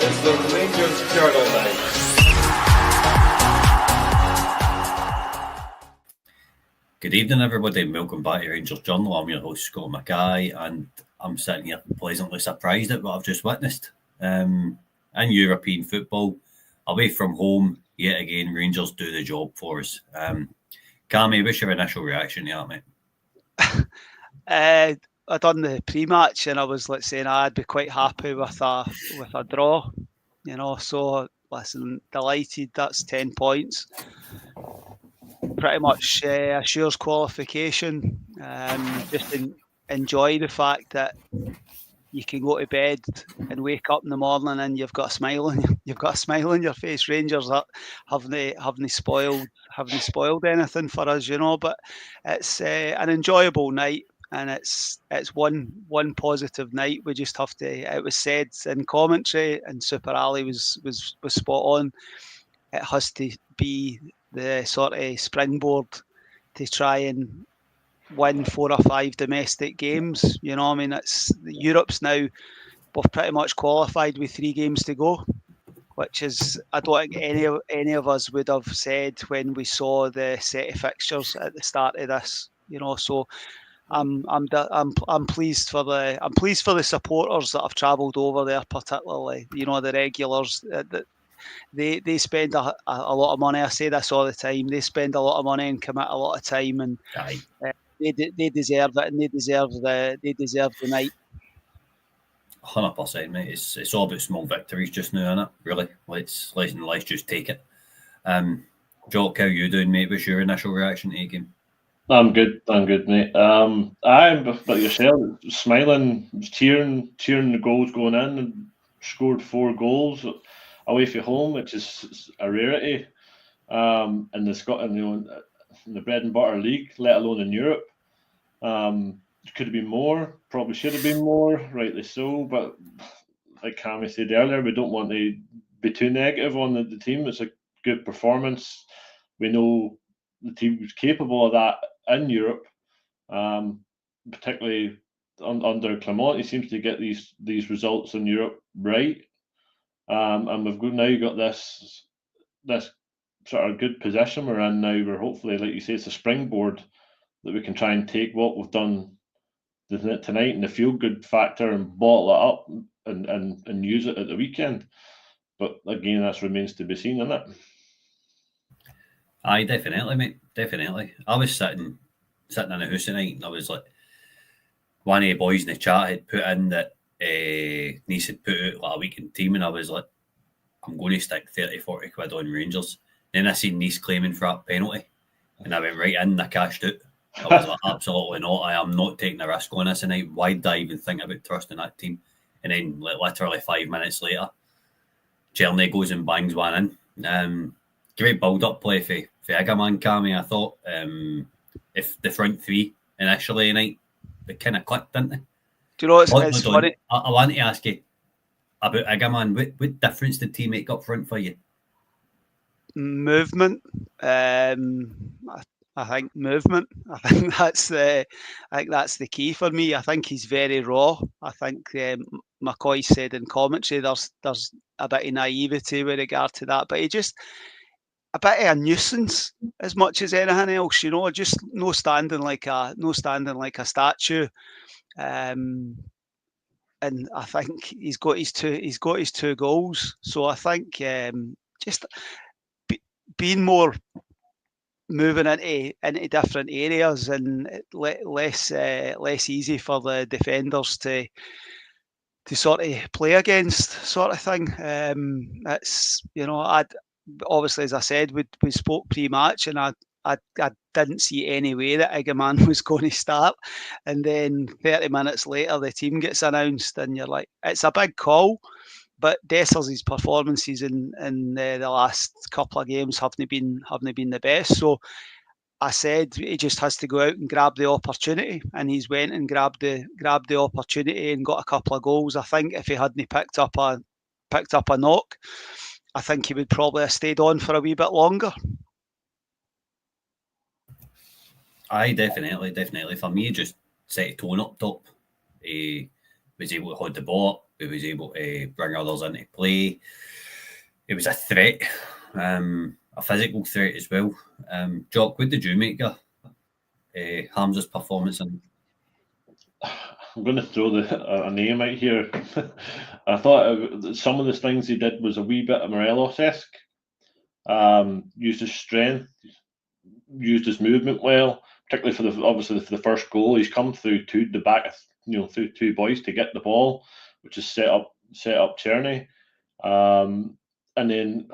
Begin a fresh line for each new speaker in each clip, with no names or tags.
is the Rangers Journal Night.
Good evening, everybody, and welcome back to Rangers Journal. I'm your host, Scott Mackay, and I'm sitting here pleasantly surprised at what I've just witnessed. In European football, away from home, yet again, Rangers do the job for us. Cammy, what's your initial reaction to that,
mate? I done the pre-match, and I was saying I'd be quite happy with a draw, So listen, delighted. That's 10 points. Pretty much assures qualification. Just enjoy the fact that you can go to bed and wake up in the morning and you've got a smile on your face. Rangers haven't spoiled anything for us, But it's an enjoyable night, and it's one positive night. We just have to. It was said in commentary, and Super Ali was spot on. It has to be the sort of springboard to try and win 4 or 5 domestic games. It's Europe's now. We've pretty much qualified with 3 games to go, which is, I don't think any of us would have said when we saw the set of fixtures at the start of this. So I'm pleased for the supporters that have travelled over there, particularly the regulars. They spend a lot of money. I say this all the time. They spend a lot of money and commit a lot of time, and they deserve it, and they deserve the night.
100%, mate. It's all about small victories just now, isn't it? Really, let's just take it. Jock, how you doing, mate? What's your initial reaction to the game?
I'm good, mate. I'm but yourself, smiling, cheering the goals going in, and scored 4 goals away from home, which is a rarity. In the Scotland, in the bread and butter league, let alone in Europe. Could have been more, probably should have been more, rightly so. But like Cammy said earlier, we don't want to be too negative on the team. It's a good performance. We know the team was capable of that in Europe, particularly under Clement. He seems to get these results in Europe right. And we've got this sort of good position we're in now. We're hopefully, like you say, it's a springboard that we can try and take what we've done tonight and the feel-good factor and bottle it up and use it at the weekend. But again, that remains to be seen, isn't it?
Aye, definitely, mate. Definitely. I was sitting in the house tonight, and I was like, one of the boys in the chat had put in that Nice had put out like a weekend team, and I was like, I'm going to stick 30-40 quid on Rangers. Then I seen Nice claiming for that penalty, and I went right in and I cashed out. I was like, absolutely not. I am not taking a risk on this tonight. Why did I even think about trusting that team? And then literally 5 minutes later, Czerny goes and bangs one in. Great build-up play for Igaman, Cammy. I thought if the front 3 initially tonight, they kind of clicked, didn't they?
Do you know what's funny?
I want to ask you about Igaman. What difference did he make up front for you?
Movement. I think movement. I think that's the key for me. I think he's very raw. I think McCoy said in commentary there's a bit of naivety with regard to that, but he just a bit of a nuisance as much as anything else. Just no standing like a statue. And I think he's got his 2 goals. So I think just being more moving into different areas and less easy for the defenders to sort of play against, sort of thing. It's I'd obviously, as I said, we spoke pre-match, and I didn't see any way that Igaman was going to start, and then 30 minutes later the team gets announced, and you're like, it's a big call. But Dessers' performances in the last couple of games haven't been the best. So I said he just has to go out and grab the opportunity, and he's went and grabbed the opportunity and got a couple of goals. I think if he hadn't picked up a knock, I think he would probably have stayed on for a wee bit longer.
Aye, definitely. For me, just set a tone up top. He was able to hold the ball up, He was able to bring others into play. It was a threat, a physical threat as well. Jock, what did you make of Hamza's performance?
I'm going to throw a name out here. I thought some of the things he did was a wee bit of Morelos-esque. Used his strength, used his movement well, particularly for the first goal. He's come through the back, through two boys to get the ball, which is set up Tierney. And then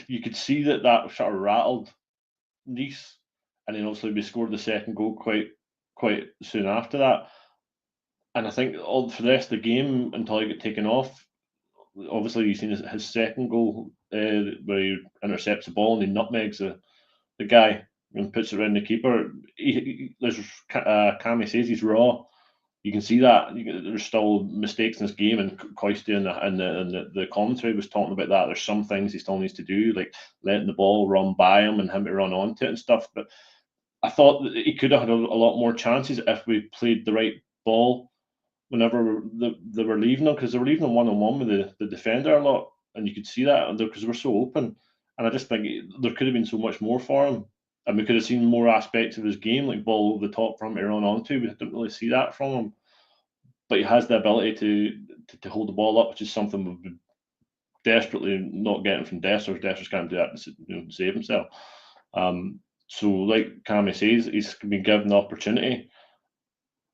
you could see that sort of rattled Nice, and then obviously we scored the second goal quite soon after that. And I think all for the rest of the game until he got taken off, obviously you've seen his second goal where he intercepts the ball and he nutmegs the guy and puts it around the keeper. Cammy says he's raw. You can see that there's still mistakes in this game, and Coisty and the commentary was talking about that. There's some things he still needs to do, like letting the ball run by him and him to run onto it and stuff. But I thought that he could have had a lot more chances if we played the right ball whenever they were leaving him, because they were leaving him one-on-one with the defender a lot, and you could see that because we're so open. And I just think there could have been so much more for him, and we could have seen more aspects of his game, like ball over the top for him to run onto. We didn't really see that from him, but he has the ability to hold the ball up, which is something we've been desperately not getting from Dessers. Dessers can't do that to save himself. So, like Cammy says, he's been given the opportunity.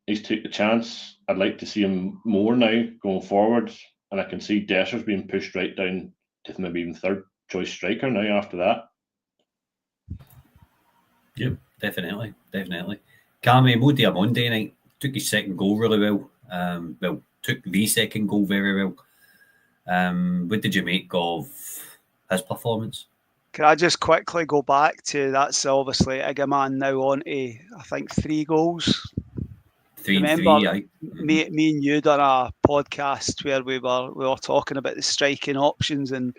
He's took the chance. I'd like to see him more now going forward, and I can see Dessers being pushed right down to maybe even third choice striker now after that.
Yep, definitely. Cammy Modi Monday night took his second goal really well. Took the second goal very well. What did you make of his performance?
Can I just quickly go back to that's obviously Igaman now on to I think 3 goals.
3
Remember,
3, aye.
Me and you done a podcast where we were talking about the striking options and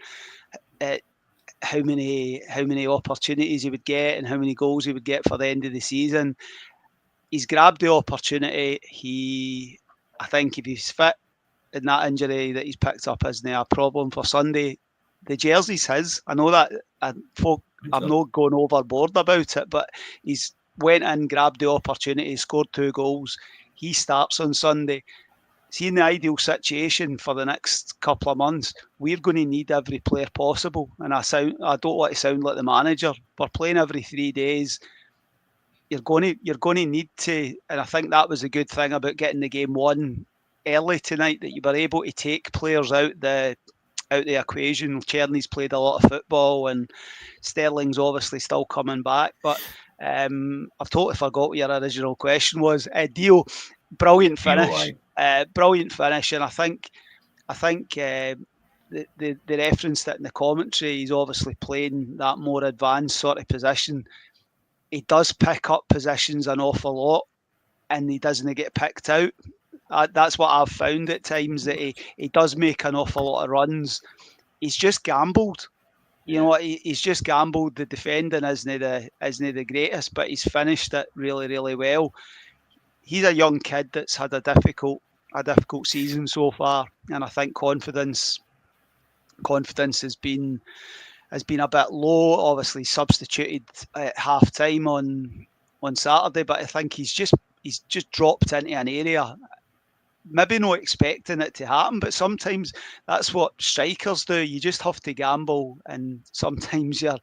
how many opportunities he would get and how many goals he would get for the end of the season. He's grabbed the opportunity. I think if he's fit and that injury that he's picked up isn't a problem for Sunday, the jersey's his. I know that I'm not going overboard about it, but he's went in, grabbed the opportunity, scored 2 goals. He starts on Sunday. See, in the ideal situation for the next couple of months, we're going to need every player possible. And I don't want to sound like the manager. We're playing every 3 days. You're going to need to, and I think that was a good thing about getting the game won early tonight, that you were able to take players out the equation. Czerny's played a lot of football, and Sterling's obviously still coming back. But I've totally forgot what your original question was. Dio, brilliant finish, brilliant finish, and I think the reference that in the commentary, he's obviously playing that more advanced sort of position. He does pick up positions an awful lot, and he doesn't get picked out. That's what I've found at times, that he does make an awful lot of runs. He's just gambled. He's just gambled. The defending isn't the greatest, but he's finished it really, really well. He's a young kid that's had a difficult season so far, and I think confidence has been a bit low. Obviously substituted at half time on Saturday, but I think he's just dropped into an area. Maybe not expecting it to happen, but sometimes that's what strikers do. You just have to gamble, and sometimes you'll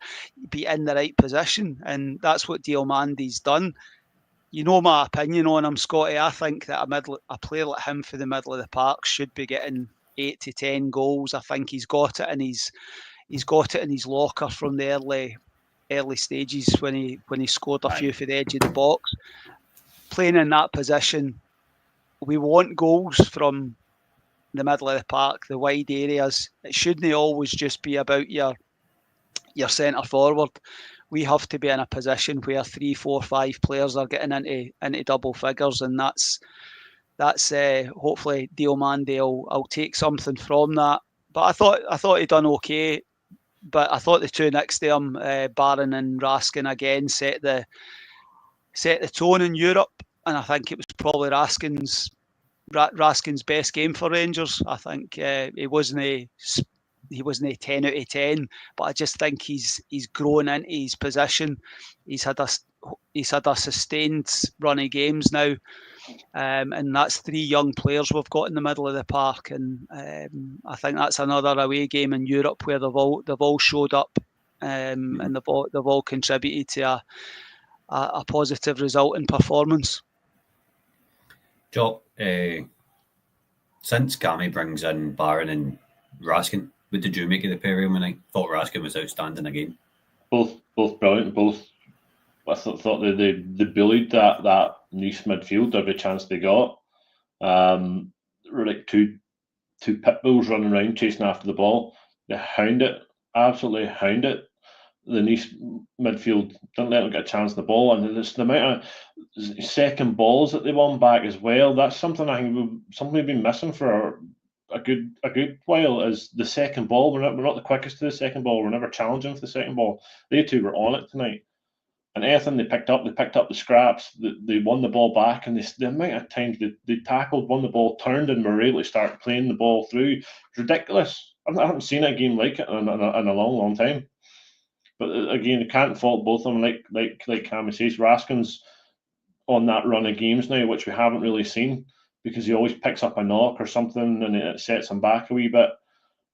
be in the right position, and that's what Diomandé's done. You know my opinion on him, Scotty. I think that a player like him for the middle of the park should be getting 8 to 10 goals. I think he's got it in his locker from the early stages when he scored a few for the edge of the box. Playing in that position, we want goals from the middle of the park, the wide areas. It shouldn't always just be about your centre forward. We have to be in a position where 3, 4, 5 players are getting into double figures, and that's hopefully Diomandé will take something from that. But I thought he'd done okay. But I thought the two next to him, Barron and Raskin, again set the tone in Europe, and I think it was probably Raskin's Raskin's best game for Rangers. I think he wasn't 10 out of 10, but I just think he's grown into his position. He's had a sustained run of games now, and that's 3 young players we've got in the middle of the park, and I think that's another away game in Europe where they've all showed up, and they've all contributed to a positive result in performance.
Jock, since Cammy brings in Barron and Raskin, what did you make of the pairing? I thought Raskin was outstanding again.
Both brilliant. Both, I thought they bullied that Nice midfield every chance they got. Were like two pit bulls running around chasing after the ball. They absolutely hound it. The Nice midfield didn't let them get a chance on the ball, and the amount of second balls that they won back as well. That's something I think we've been missing for a good while. Is the second ball? We're not the quickest to the second ball. We're never challenging for the second ball. They two were on it tonight, and anything they picked up the scraps. They won the ball back, and the amount of times they tackled, won the ball, turned, and were able to start playing the ball through. It's ridiculous. I haven't seen a game like it in a long time. But again, you can't fault both of them. Like Cammy says, Raskin's on that run of games now, which we haven't really seen, because he always picks up a knock or something and it sets him back a wee bit.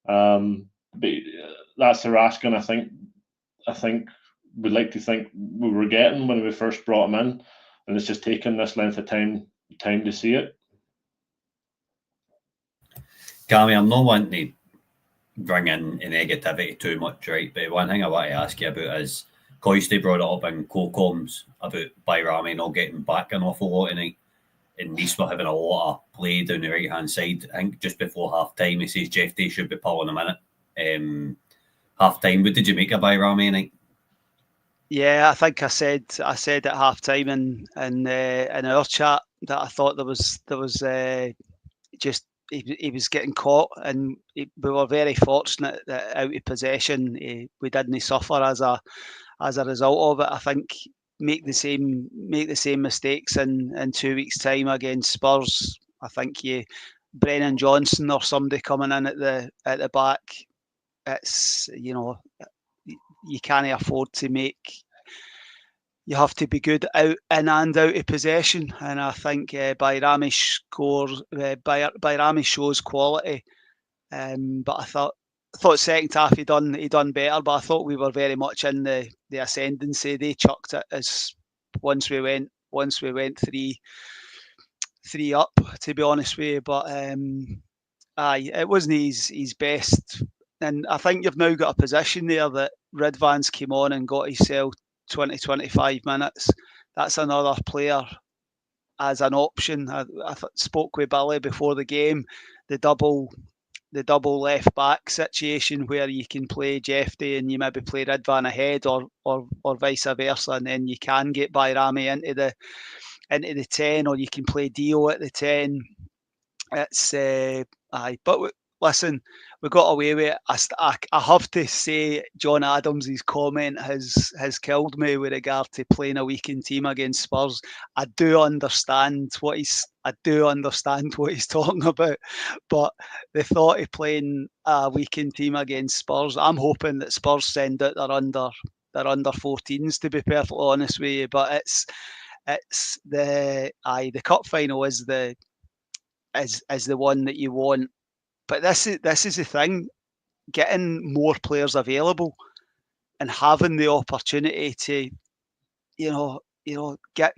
But that's the Raskin I think we'd like to think we were getting when we first brought him in, and it's just taken this length of time to see it.
Cammy, I'm not wanting to bring in negativity too much, right? But one thing I want to ask you about is Coisty brought it up in co-coms about Bayrami not getting back an awful lot tonight, and Nice were having a lot of play down the right hand side. I think just before half time he says Jeff Day should be pulling him in it. Half time, what did you make of Bayrami tonight?
Yeah, I think I said at half time in our chat that I thought there was just he was getting caught, and we were very fortunate that out of possession we didn't suffer as a result of it. I think make the same mistakes in 2 weeks' time against Spurs. I think Brennan Johnson or somebody coming in at the back. It's you can't afford to make. You have to be good out in and out of possession, and I think Bayrami shows quality. But I thought second half he done better, but I thought we were very much in the ascendancy. They chucked it as once we went 3 up, to be honest with you. But it wasn't his best, and I think you've now got a position there that Ridvan's came on and got himself 20-25 minutes. That's another player as an option. I spoke with Billy before the game. The double left back situation where you can play Jeff Day and you maybe play Ridvan ahead, or vice versa, and then you can get Bayrami into the 10, or you can play Dio at the 10. It's but listen, we got away with it. I have to say, John Adams' comment has killed me with regard to playing a weekend team against Spurs. I do understand what he's talking about, but the thought of playing a weekend team against Spurs, I'm hoping that Spurs send out their under 14s, to be perfectly honest with you. But it's the cup final is the one that you want. But this is the thing: getting more players available and having the opportunity to,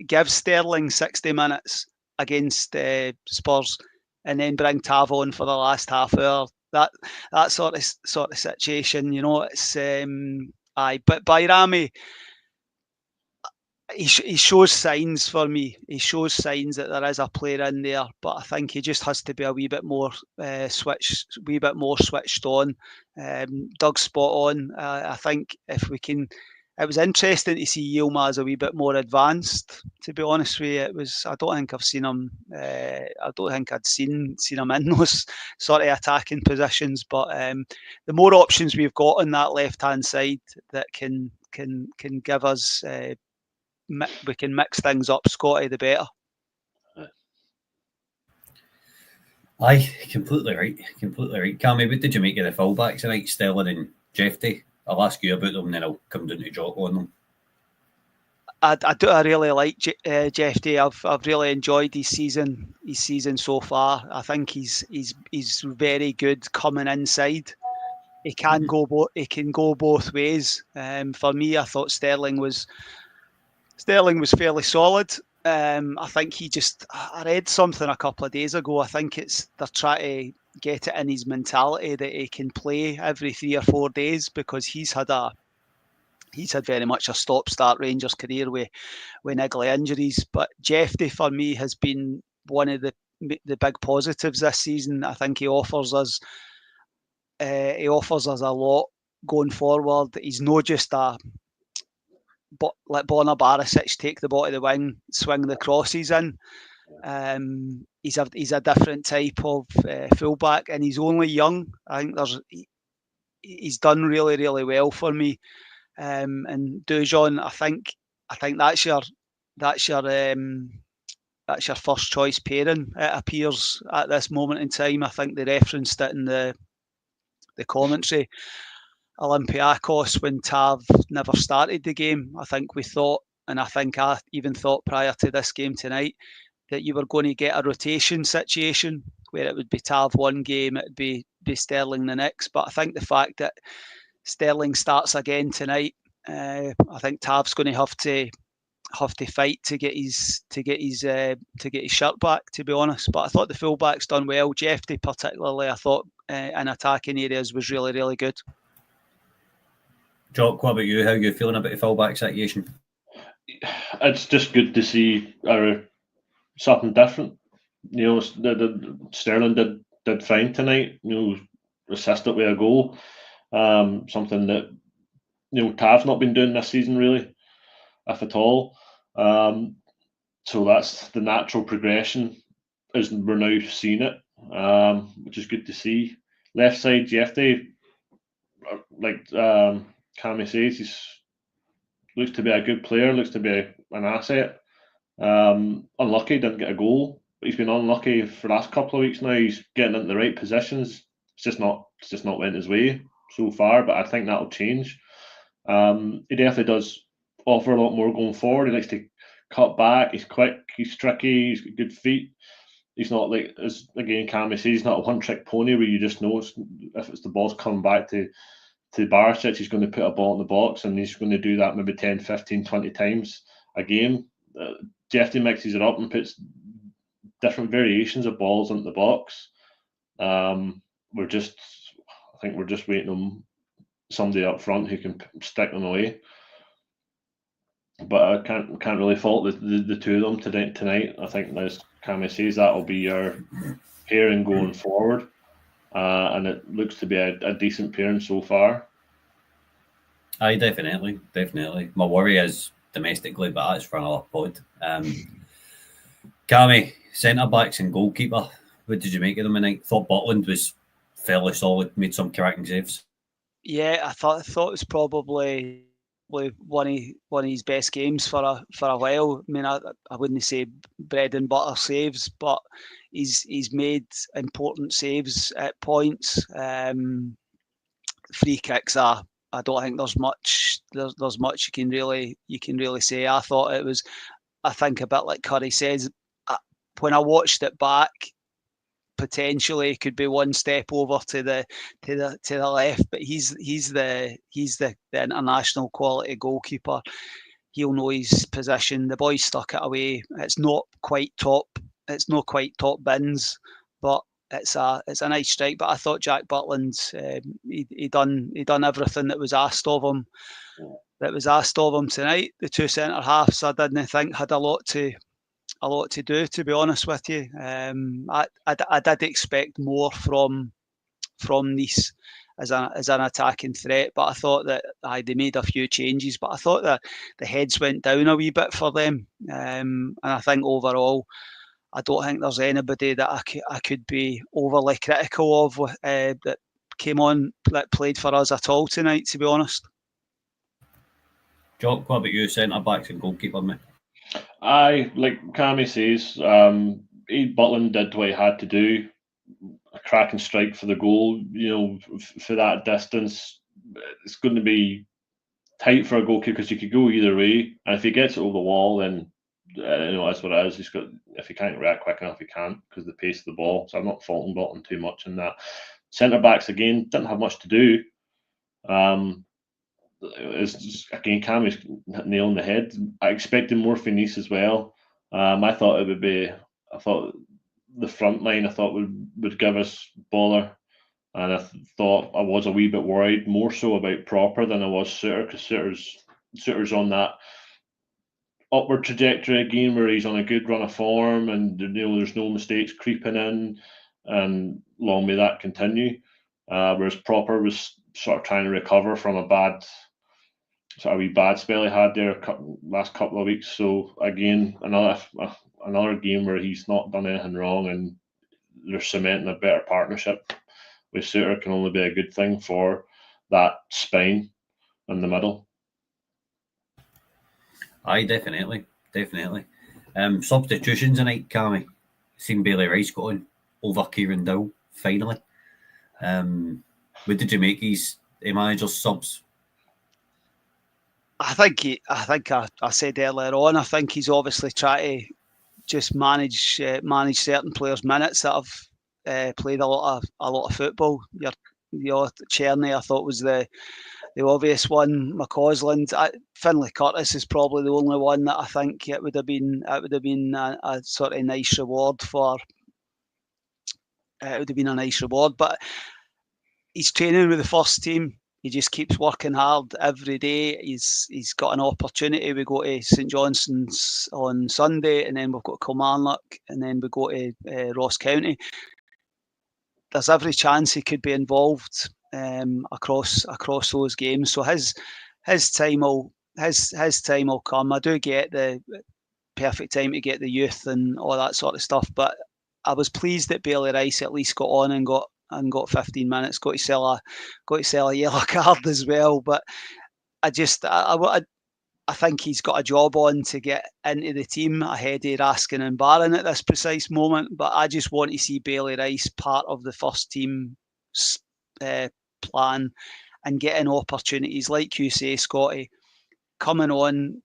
give Sterling 60 minutes against Spurs, and then bring Tav on for the last half hour. That sort of situation, it's but Bayrami, he shows signs for me. He shows signs that there is a player in there, but I think he just has to be a wee bit more switched on. Doug's spot on. I think if we can, it was interesting to see Yilmaz a wee bit more advanced. To be honest with you, it was. I don't think I've seen him. I don't think I'd seen him in those sort of attacking positions. But the more options we've got on that left hand side that can give us. We can mix things up, Scotty, the better.
Aye, completely right. Completely right. Cammy, what did you make of the fullbacks tonight, Sterling and Jeffy? I'll ask you about them and then I'll come down to Jock on them.
I really like Jeff Day. I've really enjoyed his season so far. I think he's very good coming inside. He can go both ways. For me, I thought Sterling was fairly solid. I think I read something a couple of days ago. I think they're trying to get it in his mentality that he can play every 3 or 4 days, because he's had very much a stop-start Rangers career with niggly injuries. But Jeffy, for me, has been one of the big positives this season. I think he offers us a lot going forward. He's not just let Borna Barisic take the ball to the wing, swing the crosses in. He's a different type of fullback, and he's only young. I think he's done really, really well for me. And Dujon, I think that's your first choice pairing. It appears at this moment in time. I think they referenced it in the commentary. Olympiacos, when Tav never started the game, I think we thought, and I think I even thought prior to this game tonight, that you were going to get a rotation situation where it would be Tav one game, it would be Sterling the next. But I think the fact that Sterling starts again tonight, I think Tav's going to have to fight to get his shirt back, to be honest. But I thought the fullbacks done well. Jeffy particularly, I thought in attacking areas was really, really good.
Jock, what about you? How are you feeling about the fullback situation?
It's just good to see something different. You know, Sterling did fine tonight. You know, assisted with a goal. Something that Tav's not been doing this season really, if at all. So that's the natural progression as we're now seeing it, which is good to see. Left side, Jeffy, like Cammy says, he looks to be a good player, looks to be an asset. Unlucky, didn't get a goal, but he's been unlucky for the last couple of weeks now. He's getting into the right positions. It's just not went his way so far, but I think that'll change. He definitely does offer a lot more going forward. He likes to cut back. He's quick. He's tricky. He's got good feet. He's not like, as again Cammy says, he's not a one-trick pony where you just know if it's the ball's coming back to Barisic, he's going to put a ball in the box, and he's going to do that maybe 10, 15, 20 times a game. Jeffy mixes it up and puts different variations of balls into the box. I think we're just waiting on somebody up front who can stick them away. But I can't really fault the two of them tonight. I think, as Cammy says, that will be your pairing going forward. And it looks to be a decent pairing so far.
Aye, definitely. My worry is domestically, but that's for another pod. Cammy, centre-backs and goalkeeper, what did you make of them tonight? Thought Butland was fairly solid, made some cracking saves.
Yeah, I thought it was probably one of his best games for a while. I mean, I wouldn't say bread and butter saves, but he's made important saves at points. Free kicks are, I don't think there's much you can really say. I thought it was, I think, a bit like Curry says, when I watched it back, potentially could be one step over to the left, but he's the international quality goalkeeper. He'll know his position. The boy stuck it away. It's not quite top bins, but it's a nice strike. But I thought Jack Butland, he done everything that was asked of him. Tonight. The two centre halves, I didn't think had a lot to do, to be honest with you. I did expect more from Nice as an attacking threat, but I thought that they made a few changes, but I thought that the heads went down a wee bit for them, and I think overall I don't think there's anybody that I could be overly critical of that came on that played for us at all tonight, to be honest.
Jock, what about you, centre-backs and goalkeeper, mate?
Like Cammy says, Butland did what he had to do. a cracking strike for the goal. For that distance, it's going to be tight for a goalkeeper because you could go either way. And if he gets it over the wall, then that's what it is. If he can't react quick enough, he can't because of the pace of the ball. So I'm not faulting Bottom too much in that. Centre backs again didn't have much to do. Again, Cammy's nail on the head. I expected more from Nice as well. I thought it would be. I thought the front line would give us bother, and I thought I was a wee bit worried, more so about Proper than I was Suter, because Suter's on that upward trajectory again, where he's on a good run of form, and there's no mistakes creeping in, and long may that continue. Whereas Proper was sort of trying to recover from a bad spell he had there last couple of weeks. So again, another game where he's not done anything wrong, and they're cementing a better partnership with Suter can only be a good thing for that spine in the middle.
Aye, definitely. Substitutions tonight, Cammy. Seen Bailey Rice go on over Kieran Dow finally. What did you make his manager's subs?
I think I said earlier on, I think he's obviously trying to just manage certain players' minutes that have played a lot of football. Cherny, I thought, was the obvious one. McCausland, Finlay Curtis is probably the only one that I think it would have been a sort of nice reward for. It would have been a nice reward, but he's training with the first team. He just keeps working hard every day. He's got an opportunity. We go to St Johnstone's on Sunday, and then we've got Kilmarnock, and then we go to Ross County. There's every chance he could be involved across those games. So his time will come. I do get the perfect time to get the youth and all that sort of stuff, but I was pleased that Bailey Rice at least got on and got 15 minutes. Got to sell a yellow card as well. But I think he's got a job on to get into the team ahead of Raskin and Barron at this precise moment. But I just want to see Bailey Rice part of the first team plan and getting opportunities, like you say, Scotty, coming on.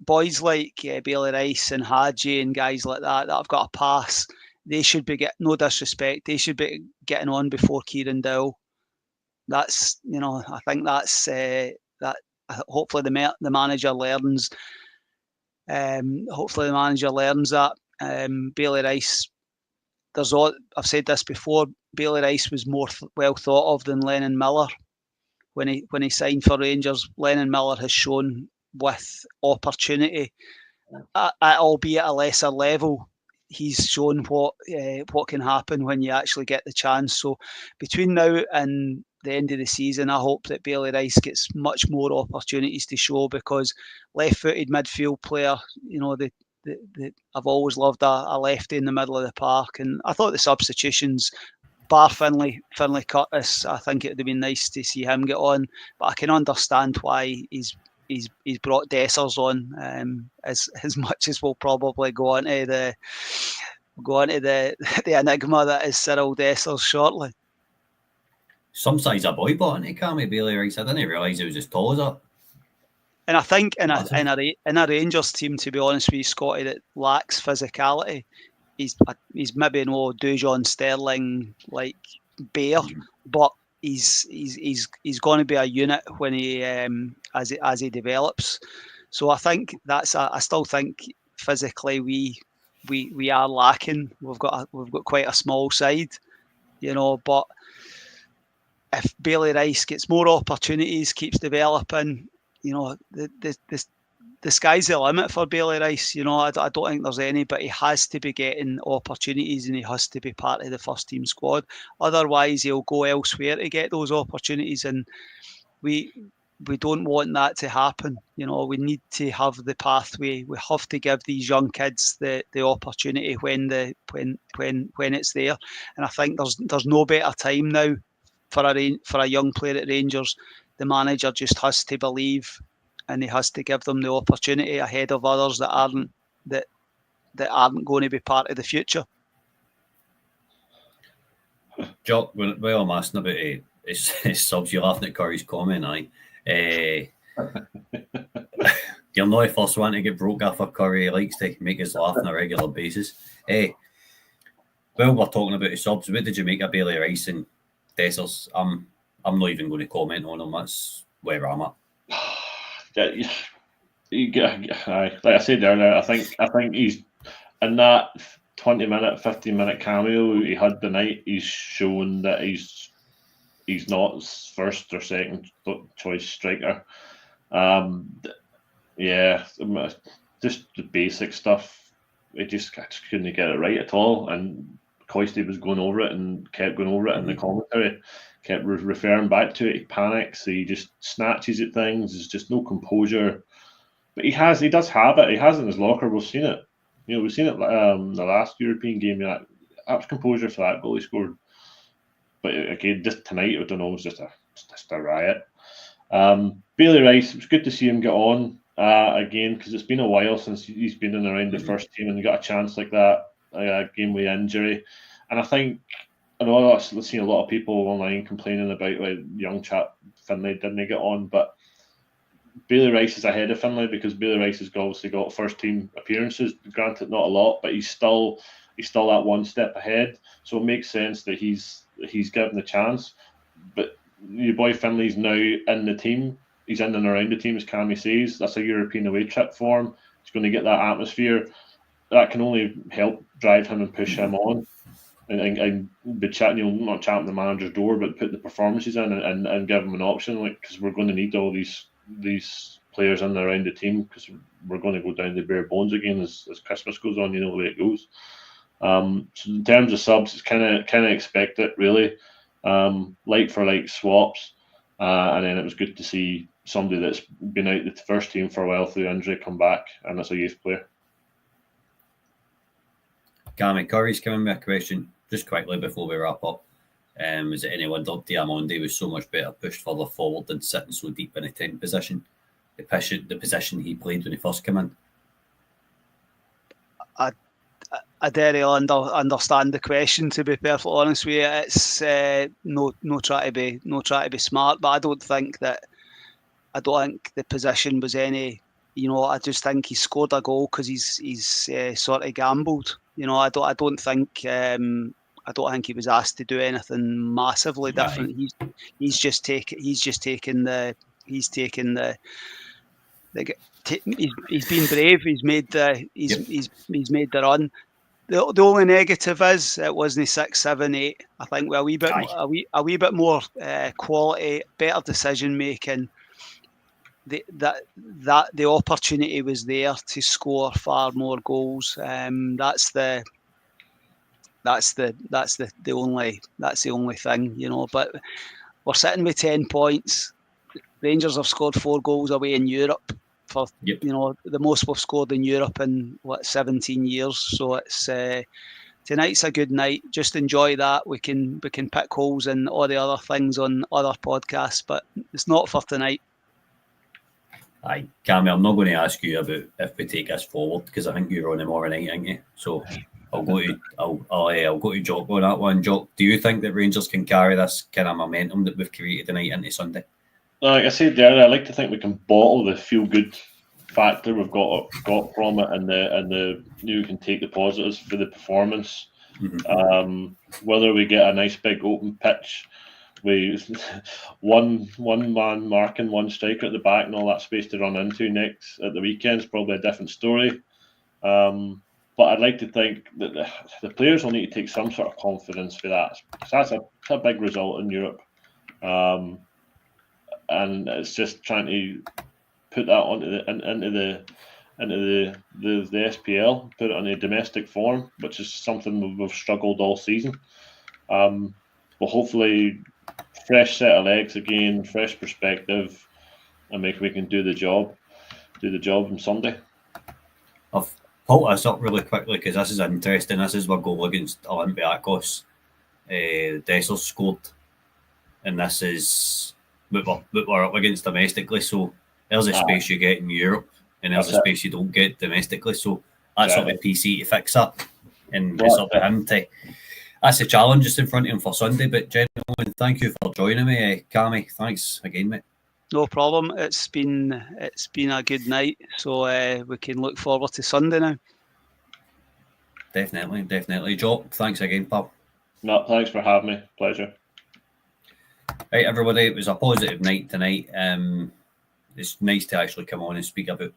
Boys like Bailey Rice and Hadji and guys like that have got a pass. They should be no disrespect. They should be getting on before Kieran Dow. That's I think that's that. Hopefully the manager learns. Hopefully the manager learns that. Bailey Rice. I've said this before. Bailey Rice was more well thought of than Lennon Miller when he signed for Rangers. Lennon Miller has shown with opportunity, albeit a lesser level. He's shown what can happen when you actually get the chance. So between now and the end of the season, I hope that Bailey Rice gets much more opportunities to show, because left-footed midfield player, I've always loved a lefty in the middle of the park, and I thought the substitutions, bar Finlay Curtis, I think it would have been nice to see him get on, but I can understand why he's brought Dessers on, as much as we'll probably go on to the enigma that is Cyril Dessers shortly.
Some size a boy bought into Cammy Bailey Rice. I didn't realise he was as tall as that.
And I think in a Rangers team, to be honest with you, Scotty, that lacks physicality, he's maybe no Dujon Sterling like Bear, but he's going to be a unit when he as he develops. So I think I still think physically we are lacking. We've got quite a small side, but if Bailey Rice gets more opportunities, keeps developing, the sky's the limit for Bailey Rice. I don't think there's any, but he has to be getting opportunities and he has to be part of the first team squad. Otherwise, he'll go elsewhere to get those opportunities, and we don't want that to happen. We need to have the pathway. We have to give these young kids the opportunity when it's there. And I think there's no better time now for a young player at Rangers. The manager just has to believe, and he has to give them the opportunity ahead of others that aren't going to be part of the future.
Jock, well, I'm asking about his subs. You're laughing at Curry's comment, aye. You're not the first one to get broke after Curry. He likes to make us laugh on a regular basis. Well, we're talking about the subs. What did you make of Bailey Rice and Dessers? I'm not even going to comment on them. That's where I'm at.
Like I said earlier, I think he's in that 20-minute, 15-minute cameo he had the night. He's shown that he's not first or second choice striker. Just the basic stuff. I just couldn't get it right at all. And Coisty was going over it and kept going over it in the commentary, kept referring back to it. He panics. He just snatches at things. There's just no composure. But he does have it. He has it in his locker. We've seen it. We've seen it the last European game. That was composure for that goal he scored. But again, just tonight, I don't know, it was just a riot. Bailey Rice, it was good to see him get on again, because it's been a while since he's been in around the first team and got a chance like that, a game with injury. And I know I've seen a lot of people online complaining about young chap Finlay didn't get on, but Bailey Rice is ahead of Finlay because Bailey Rice has obviously got first team appearances, granted not a lot, but he's still that one step ahead. So it makes sense that he's given the chance. But your boy Finlay's now in the team. He's in and around the team, as Cammy says. That's a European away trip for him. He's going to get that atmosphere. That can only help drive him and push him on. And be chatting, not chatting the manager's door, but put the performances in and give him an option, because we're going to need all these players in and around the team, because we're going to go down the bare bones again as Christmas goes on. You know the way it goes. So in terms of subs, it's kind of expected, really, like for like swaps, and then it was good to see somebody that's been out the first team for a while through injury come back, and it's a youth player.
Cammy, Curry's coming with a question just quickly before we wrap up. Was it any wonder Diamonde was so much better pushed further forward than sitting so deep in the 10 position? The position he played when he first came in.
I don't really understand the question, to be perfectly honest with you. It's no try to be smart, but I don't think the position was any. I just think he scored a goal because he's sort of gambled. I don't think he was asked to do anything massively different. Right. He's been brave. He's made the run. The only negative is it wasn't 6, 7, 8. I think with a wee bit more quality, better decision making. The opportunity was there to score far more goals. That's the only thing, But we're sitting with 10 points. Rangers have scored 4 goals away in Europe for the most we've scored in Europe in 17 years. So it's tonight's a good night. Just enjoy that. We can pick holes and all the other things on other podcasts, but it's not for tonight.
Aye, Cammy, I'm not going to ask you about if we take us forward, because I think you're on tomorrow night, aren't you? So I'll go to Jock on that one. Jock, do you think that Rangers can carry this kind of momentum that we've created tonight into Sunday?
Like I said there, I like to think we can bottle the feel-good factor we've got from it, and the we can take the positives for the performance. Mm-hmm. Whether we get a nice big open pitch, with one man marking one striker at the back and all that space to run into next at the weekend is probably a different story. But I'd like to think that the players will need to take some sort of confidence for that. That's a big result in Europe. And it's just trying to put that into the SPL, put it on a domestic form, which is something we've struggled all season. But hopefully, fresh set of legs again, fresh perspective, and we can do the job on Sunday.
I've pulled this up really quickly because this is interesting. This is our goal against Olympiacos. Dessers scored, and this is what we're up against domestically. So there's a space you get in Europe, and there's a space you don't get domestically. So that's up to PC to fix that, and it's up to him to. that's the challenge just in front of him for Sunday. But gentlemen, thank you for joining me. Cammy, thanks again, mate.
No problem. It's been a good night, so we can look forward to Sunday now.
Definitely. Jock, thanks again, pal.
No, thanks for having me. Pleasure.
Right, everybody, it was a positive night tonight. It's nice to actually come on and speak about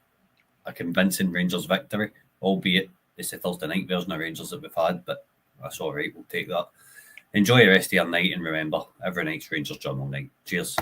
a convincing Rangers victory, albeit it's the Thursday night version of Rangers that we've had, but that's all right. We'll take that. Enjoy the rest of your night, and remember, every night's Rangers Journal night. Cheers.